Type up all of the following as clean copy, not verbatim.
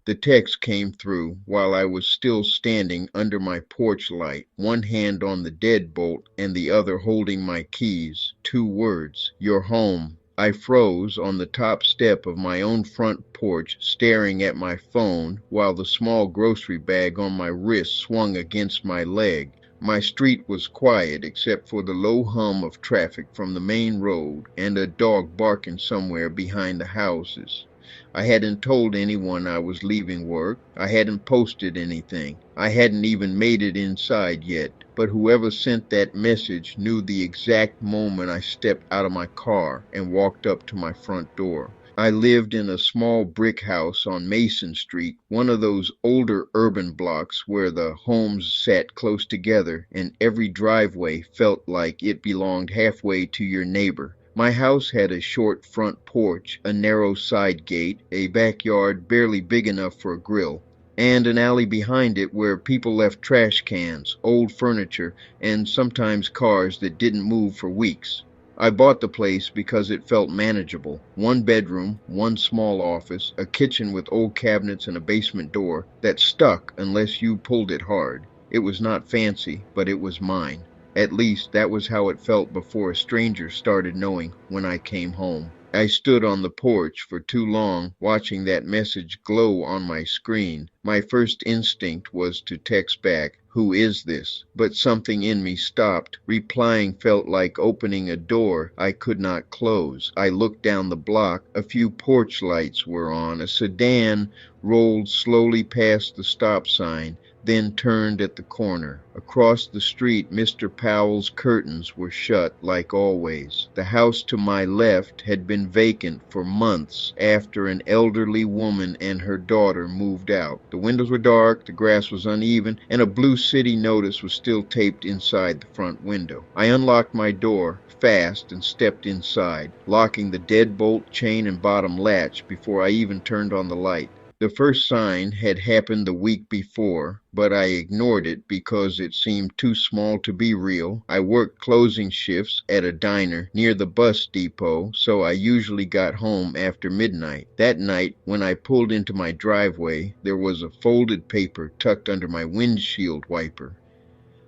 The text came through while I was still standing under my porch light, one hand on the deadbolt and the other holding my keys. 2 words, "You're home." I froze on the top step of my own front porch, staring at my phone while the small grocery bag on my wrist swung against my leg. My street was quiet except for the low hum of traffic from the main road and a dog barking somewhere behind the houses. I hadn't told anyone I was leaving work. I hadn't posted anything. I hadn't even made it inside yet. But whoever sent that message knew the exact moment I stepped out of my car and walked up to my front door. I lived in a small brick house on Mason Street, one of those older urban blocks where the homes sat close together and every driveway felt like it belonged halfway to your neighbor. My house had a short front porch, a narrow side gate, a backyard barely big enough for a grill, and an alley behind it where people left trash cans, old furniture, and sometimes cars that didn't move for weeks. I bought the place because it felt manageable. 1 bedroom, one small office, a kitchen with old cabinets and a basement door that stuck unless you pulled it hard. It was not fancy, but it was mine. At least that was how it felt before a stranger started knowing when I came home. I stood on the porch for too long, watching that message glow on my screen. My first instinct was to text back, "Who is this?" But something in me stopped. Replying felt like opening a door I could not close. I looked down the block. A few porch lights were on. A sedan rolled slowly past the stop sign, then turned at the corner. Across the street, Mr. Powell's curtains were shut like always. The house to my left had been vacant for months after an elderly woman and her daughter moved out. The windows were dark, the grass was uneven, and a blue city notice was still taped inside the front window. I unlocked my door fast and stepped inside, locking the deadbolt, chain, and bottom latch before I even turned on the light. The first sign had happened the week before, but I ignored it because it seemed too small to be real. I worked closing shifts at a diner near the bus depot, so I usually got home after midnight. That night, when I pulled into my driveway, there was a folded paper tucked under my windshield wiper.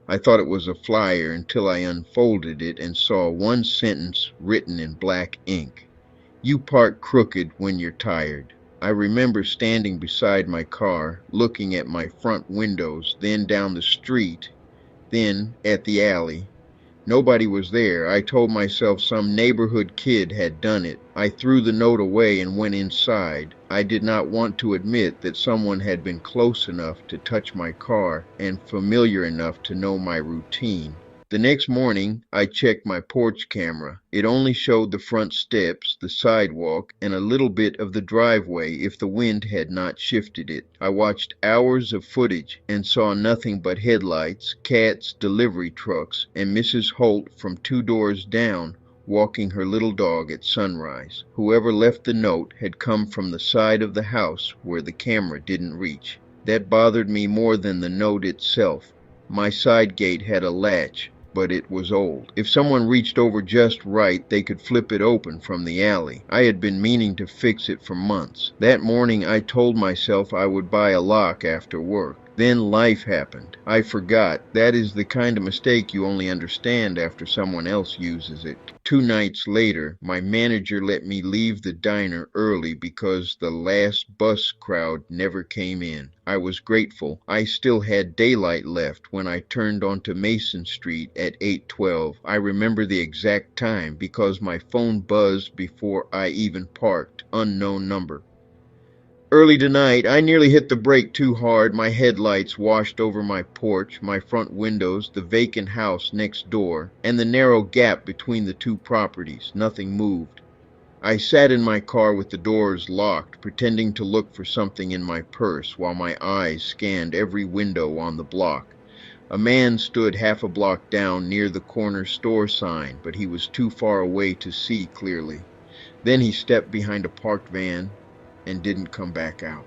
I thought it was a flyer until I unfolded it and saw one sentence written in black ink. "You park crooked when you're tired." I remember standing beside my car, looking at my front windows, then down the street, then at the alley. Nobody was there. I told myself some neighborhood kid had done it. I threw the note away and went inside. I did not want to admit that someone had been close enough to touch my car and familiar enough to know my routine. The next morning, I checked my porch camera. It only showed the front steps, the sidewalk, and a little bit of the driveway if the wind had not shifted it. I watched hours of footage and saw nothing but headlights, cats, delivery trucks, and Mrs. Holt from 2 doors down walking her little dog at sunrise. Whoever left the note had come from the side of the house where the camera didn't reach. That bothered me more than the note itself. My side gate had a latch, but it was old. If someone reached over just right, they could flip it open from the alley. I had been meaning to fix it for months. That morning I told myself I would buy a lock after work. Then life happened. I forgot. That is the kind of mistake you only understand after someone else uses it. 2 nights later, my manager let me leave the diner early because the last bus crowd never came in. I was grateful. I still had daylight left when I turned onto Mason Street at 8:12. I remember the exact time because my phone buzzed before I even parked. Unknown number. Early tonight, I nearly hit the brake too hard. My headlights washed over my porch, my front windows, the vacant house next door, and the narrow gap between the two properties. Nothing moved. I sat in my car with the doors locked, pretending to look for something in my purse while my eyes scanned every window on the block. A man stood half a block down near the corner store sign, but he was too far away to see clearly. Then he stepped behind a parked van and didn't come back out.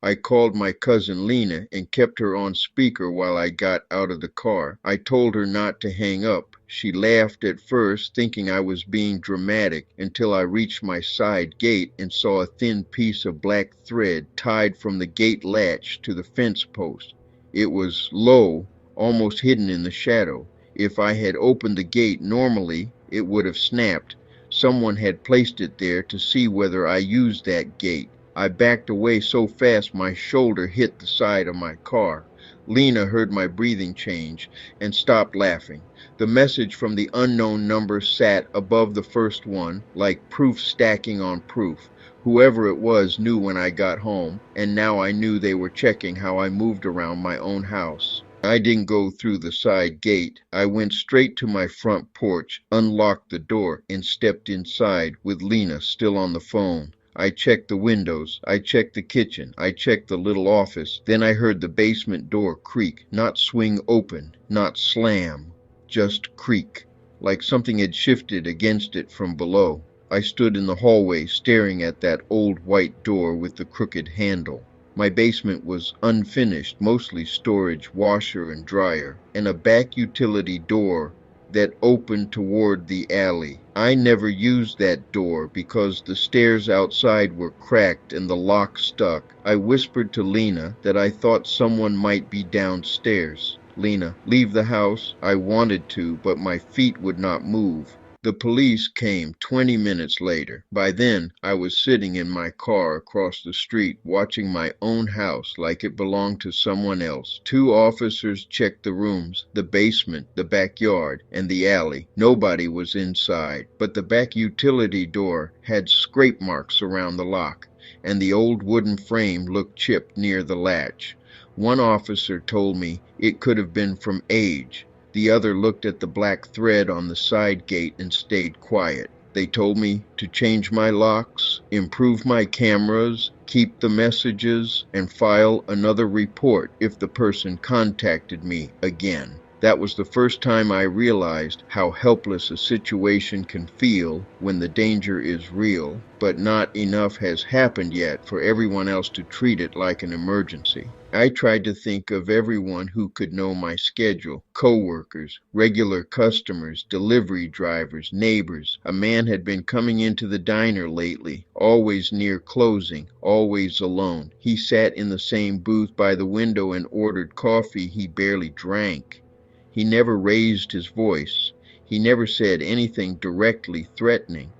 I called my cousin Lena and kept her on speaker while I got out of the car. I told her not to hang up. She laughed at first, thinking I was being dramatic, until I reached my side gate and saw a thin piece of black thread tied from the gate latch to the fence post. It was low, almost hidden in the shadow. If I had opened the gate normally, it would have snapped. Someone had placed it there to see whether I used that gate. I backed away so fast my shoulder hit the side of my car. Lena heard my breathing change and stopped laughing. The message from the unknown number sat above the first one, like proof stacking on proof. Whoever it was knew when I got home, and now I knew they were checking how I moved around my own house. I didn't go through the side gate. I went straight to my front porch, unlocked the door, and stepped inside with Lena still on the phone. I checked the windows, I checked the kitchen, I checked the little office. Then I heard the basement door creak, not swing open, not slam, just creak, like something had shifted against it from below. I stood in the hallway staring at that old white door with the crooked handle. My basement was unfinished, mostly storage, washer and dryer, and a back utility door that opened toward the alley. I never used that door because the stairs outside were cracked and the lock stuck. I whispered to Lena that I thought someone might be downstairs. Lena, leave the house. I wanted to, but my feet would not move. The police came 20 minutes later. By then, I was sitting in my car across the street, watching my own house like it belonged to someone else. 2 officers checked the rooms, the basement, the backyard, and the alley. Nobody was inside, but the back utility door had scrape marks around the lock, and the old wooden frame looked chipped near the latch. One officer told me it could have been from age. The other looked at the black thread on the side gate and stayed quiet. They told me to change my locks, improve my cameras, keep the messages, and file another report if the person contacted me again. That was the first time I realized how helpless a situation can feel when the danger is real, but not enough has happened yet for everyone else to treat it like an emergency. I tried to think of everyone who could know my schedule, co-workers, regular customers, delivery drivers, neighbors. A man had been coming into the diner lately, always near closing, always alone. He sat in the same booth by the window and ordered coffee he barely drank. He never raised his voice. He never said anything directly threatening,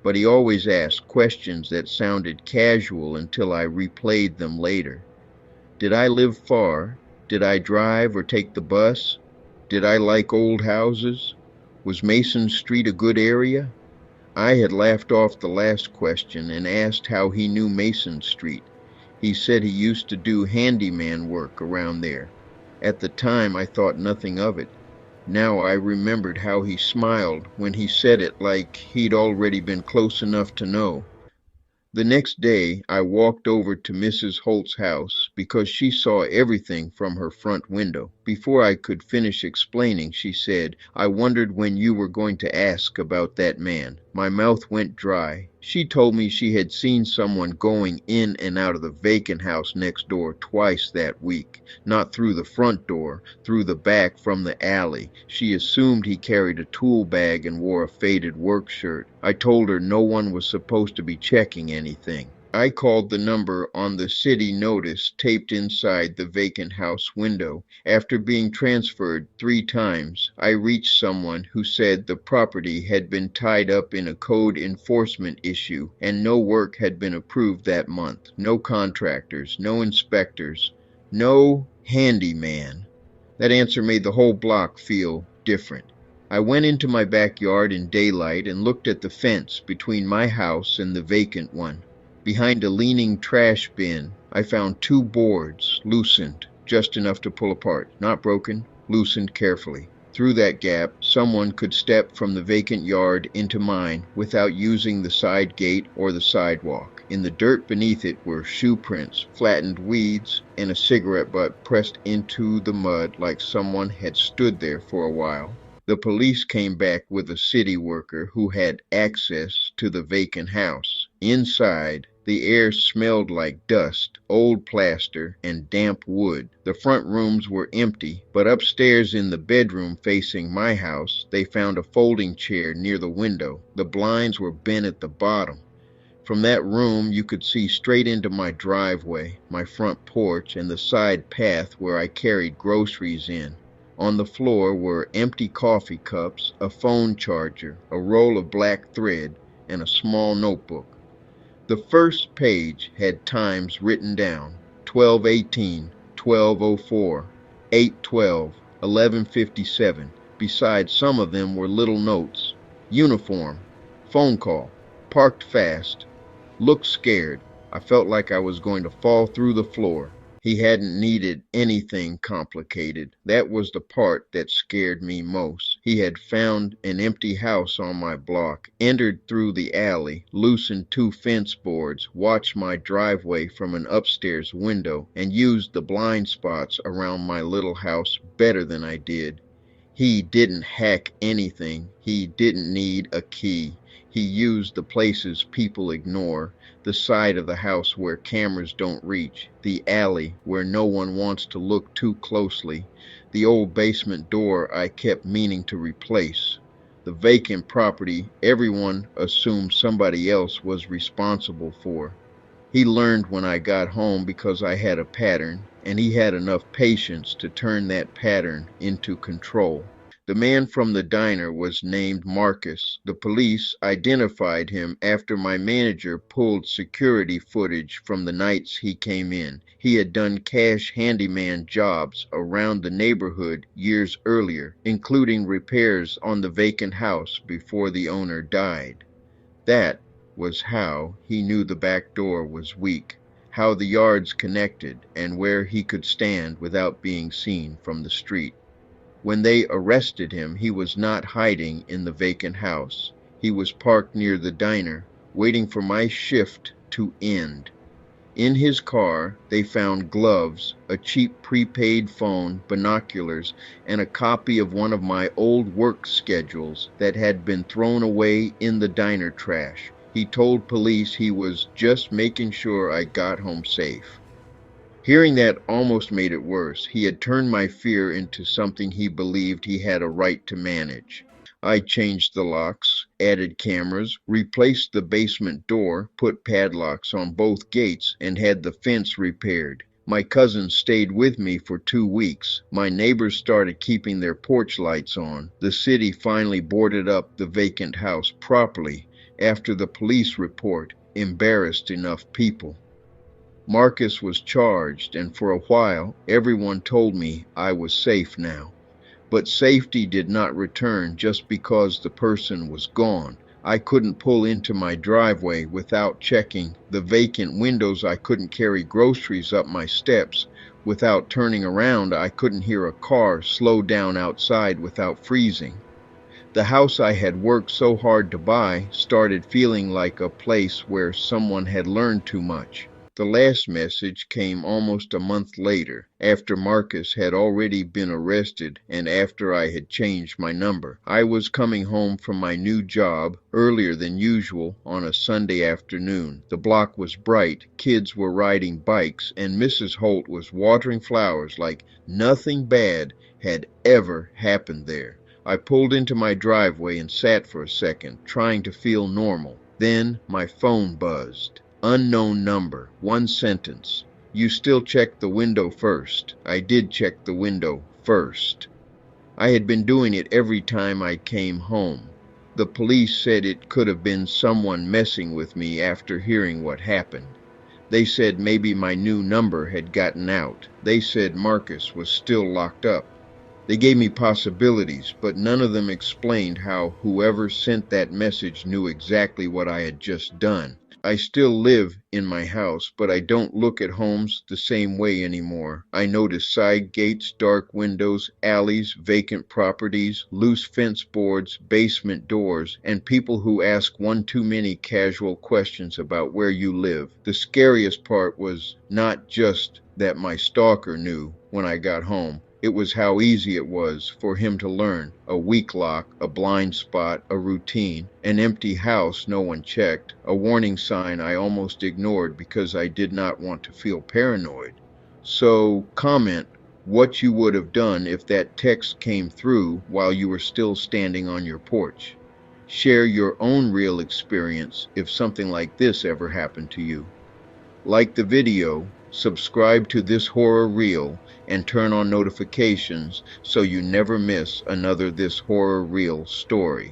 but he always asked questions that sounded casual until I replayed them later. Did I live far? Did I drive or take the bus? Did I like old houses? Was Mason Street a good area? I had laughed off the last question and asked how he knew Mason Street. He said he used to do handyman work around there. At the time, I thought nothing of it. Now I remembered how he smiled when he said it, like he'd already been close enough to know. The next day, I walked over to Mrs. Holt's house because she saw everything from her front window. Before I could finish explaining, she said, "I wondered when you were going to ask about that man." My mouth went dry. She told me she had seen someone going in and out of the vacant house next door twice that week. Not through the front door, through the back from the alley. She assumed he carried a tool bag and wore a faded work shirt. I told her no one was supposed to be checking anything. I called the number on the city notice taped inside the vacant house window. After being transferred 3 times, I reached someone who said the property had been tied up in a code enforcement issue and no work had been approved that month. No contractors, no inspectors, no handyman. That answer made the whole block feel different. I went into my backyard in daylight and looked at the fence between my house and the vacant one. Behind a leaning trash bin, I found 2 boards, loosened, just enough to pull apart, not broken, loosened carefully. Through that gap, someone could step from the vacant yard into mine without using the side gate or the sidewalk. In the dirt beneath it were shoe prints, flattened weeds, and a cigarette butt pressed into the mud like someone had stood there for a while. The police came back with a city worker who had access to the vacant house. Inside, The air smelled like dust, old plaster, and damp wood. The front rooms were empty, but upstairs in the bedroom facing my house, they found a folding chair near the window. The blinds were bent at the bottom. From that room you could see straight into my driveway, my front porch, and the side path where I carried groceries in. On the floor were empty coffee cups, a phone charger, a roll of black thread, and a small notebook. The first page had times written down: 12:18, 12:04, 8:12, 11:57. Besides, some of them were little notes. Uniform, phone call, parked fast, looked scared. I felt like I was going to fall through the floor. He hadn't needed anything complicated. That was the part that scared me most. He had found an empty house on my block, entered through the alley, loosened 2 fence boards, watched my driveway from an upstairs window, and used the blind spots around my little house better than I did. He didn't hack anything. He didn't need a key. He used the places people ignore, the side of the house where cameras don't reach, the alley where no one wants to look too closely, the old basement door I kept meaning to replace, the vacant property everyone assumed somebody else was responsible for. He learned when I got home because I had a pattern, and he had enough patience to turn that pattern into control. The man from the diner was named Marcus. The police identified him after my manager pulled security footage from the nights he came in. He had done cash handyman jobs around the neighborhood years earlier, including repairs on the vacant house before the owner died. That was how he knew the back door was weak, how the yards connected, and where he could stand without being seen from the street. When they arrested him, he was not hiding in the vacant house. He was parked near the diner, waiting for my shift to end. In his car, they found gloves, a cheap prepaid phone, binoculars, and a copy of one of my old work schedules that had been thrown away in the diner trash. He told police he was just making sure I got home safe. Hearing that almost made it worse. He had turned my fear into something he believed he had a right to manage. I changed the locks, added cameras, replaced the basement door, put padlocks on both gates, and had the fence repaired. My cousin stayed with me for 2 weeks. My neighbors started keeping their porch lights on. The city finally boarded up the vacant house properly after the police report embarrassed enough people. Marcus was charged, and for a while everyone told me I was safe now. But safety did not return just because the person was gone. I couldn't pull into my driveway without checking the vacant windows. I couldn't carry groceries up my steps without turning around. I couldn't hear a car slow down outside without freezing. The house I had worked so hard to buy started feeling like a place where someone had learned too much. The last message came almost a month later, after Marcus had already been arrested and after I had changed my number. I was coming home from my new job earlier than usual on a Sunday afternoon. The block was bright, kids were riding bikes, and Mrs. Holt was watering flowers like nothing bad had ever happened there. I pulled into my driveway and sat for a second, trying to feel normal. Then my phone buzzed. Unknown number, 1 sentence. You still check the window first. I did check the window first. I had been doing it every time I came home. The police said it could have been someone messing with me after hearing what happened. They said maybe my new number had gotten out. They said Marcus was still locked up. They gave me possibilities, but none of them explained how whoever sent that message knew exactly what I had just done. I still live in my house, but I don't look at homes the same way anymore. I notice side gates, dark windows, alleys, vacant properties, loose fence boards, basement doors, and people who ask one too many casual questions about where you live. The scariest part was not just that my stalker knew when I got home, It was how easy it was for him to learn: a weak lock, a blind spot, a routine, an empty house no one checked, a warning sign I almost ignored because I did not want to feel paranoid. So, comment what you would have done if that text came through while you were still standing on your porch. Share your own real experience if something like this ever happened to you. Like the video, subscribe to this horror reel, and turn on notifications so you never miss another This Horror Reel story.